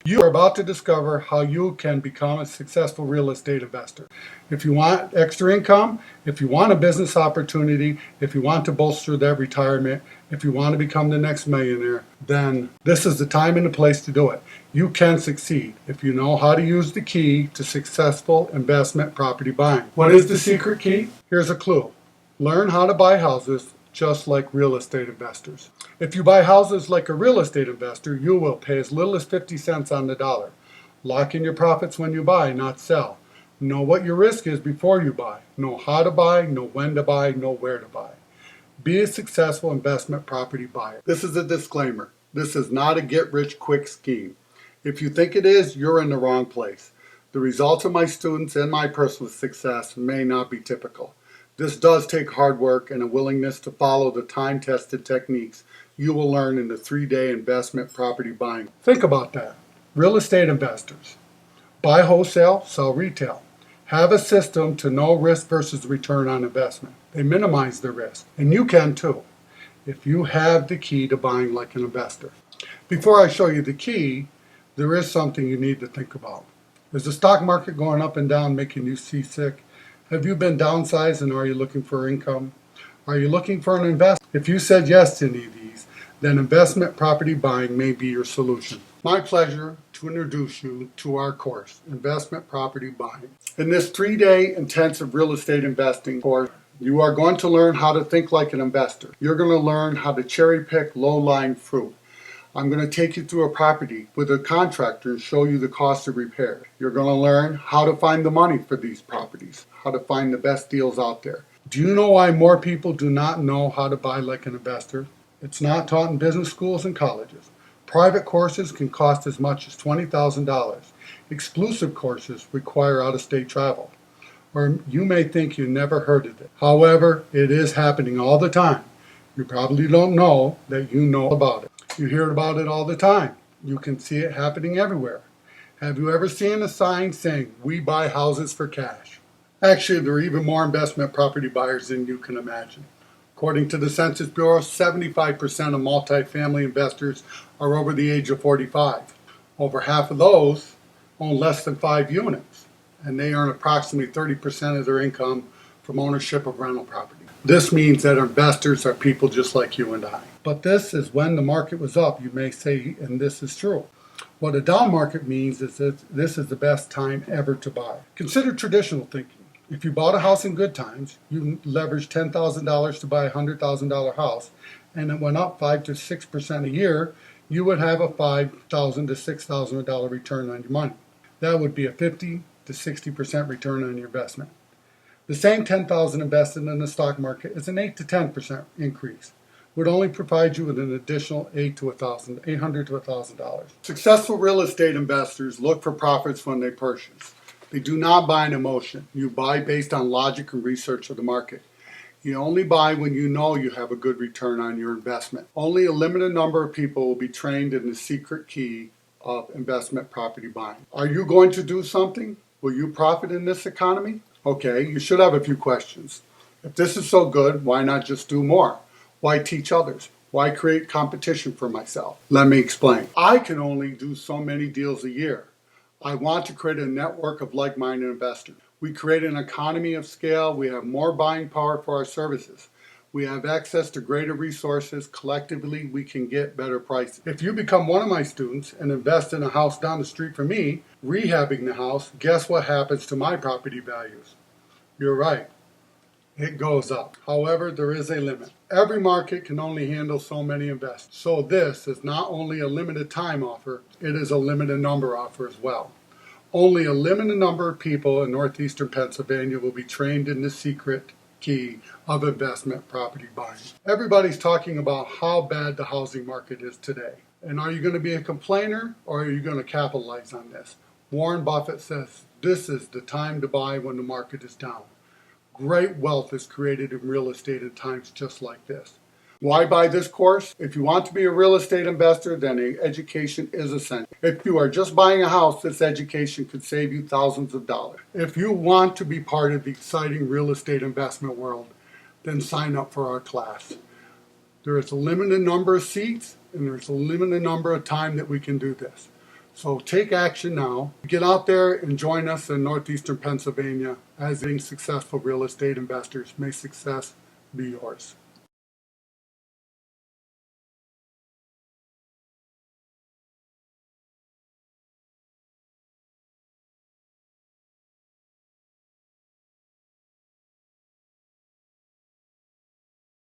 You are about to discover how you can become a successful real estate investor. If you want extra income, if you want a business opportunity, if you want to bolster that retirement, if you want to become the next millionaire, then this is the time and the place to do it. You can succeed if you know how to use the key to successful investment property buying. What is the secret key? Here's a clue. Learn how to buy houses just like real estate investors. If you buy houses like a real estate investor, you will pay as little as 50 cents on the dollar. Lock in your profits when you buy, not sell. Know what your risk is before you buy. Know how to buy, know when to buy, know where to buy. Be a successful investment property buyer. This is a disclaimer. This is not a get-rich-quick scheme. If you think it is, you're in the wrong place. The results of my students and my personal success may not be typical. This does take hard work and a willingness to follow the time-tested techniques you will learn in the 3-day investment property buying. Think about that. Real estate investors. Buy wholesale, sell retail. Have a system to know risk versus return on investment. They minimize the risk, and you can too, if you have the key to buying like an investor. Before I show you the key, there is something you need to think about. Is the stock market going up and down making you seasick? Have you been downsized and are you looking for income? Are you looking for an investment? If you said yes to any of these, then investment property buying may be your solution. My pleasure to introduce you to our course, Investment Property Buying. In this 3-day intensive real estate investing course, you are going to learn how to think like an investor. You're going to learn how to cherry pick low-lying fruit. I'm going to take you through a property with a contractor and show you the cost of repair. You're going to learn how to find the money for these properties, how to find the best deals out there. Do you know why more people do not know how to buy like an investor? It's not taught in business schools and colleges. Private courses can cost as much as $20,000. Exclusive courses require out-of-state travel. Or you may think you never heard of it. However, it is happening all the time. You probably don't know that you know about it. You hear about it all the time. You can see it happening everywhere. Have you ever seen a sign saying, "We buy houses for cash"? Actually, there are even more investment property buyers than you can imagine. According to the Census Bureau, 75% of multifamily investors are over the age of 45. Over half of those own less than 5 units, and they earn approximately 30% of their income from ownership of rental property. This means that investors are people just like you and I. But this is when the market was up, you may say, and this is true. What a down market means is that this is the best time ever to buy. Consider traditional thinking. If you bought a house in good times, you leveraged $10,000 to buy a $100,000 house, and it went up 5 to 6% a year, you would have a $5,000 to $6,000 return on your money. That would be a 50 to 60% return on your investment. The same $10,000 invested in the stock market is an 8 to 10% increase. Would only provide you with an additional $800 to $1,000. Successful real estate investors look for profits when they purchase. They do not buy an emotion. You buy based on logic and research of the market. You only buy when you know you have a good return on your investment. Only a limited number of people will be trained in the secret key of investment property buying. Are you going to do something? Will you profit in this economy? Okay, you should have a few questions. If this is so good, why not just do more? Why teach others? Why create competition for myself? Let me explain. I can only do so many deals a year. I want to create a network of like-minded investors. We create an economy of scale. We have more buying power for our services. We have access to greater resources. Collectively, we can get better prices. If you become one of my students and invest in a house down the street from me, rehabbing the house, guess what happens to my property values? You're right. It goes up. However, there is a limit. Every market can only handle so many investors. So this is not only a limited time offer, it is a limited number offer as well. Only a limited number of people in northeastern Pennsylvania will be trained in the secret key of investment property buying. Everybody's talking about how bad the housing market is today. And are you going to be a complainer or are you going to capitalize on this? Warren Buffett says this is the time to buy when the market is down. Great wealth is created in real estate in times just like this. Why buy this course? If you want to be a real estate investor, then education is essential. If you are just buying a house, this education could save you thousands of dollars. If you want to be part of the exciting real estate investment world, then sign up for our class. There is a limited number of seats, and there's a limited number of time that we can do this. So take action now. Get out there and join us in northeastern Pennsylvania as being successful real estate investors. May success be yours.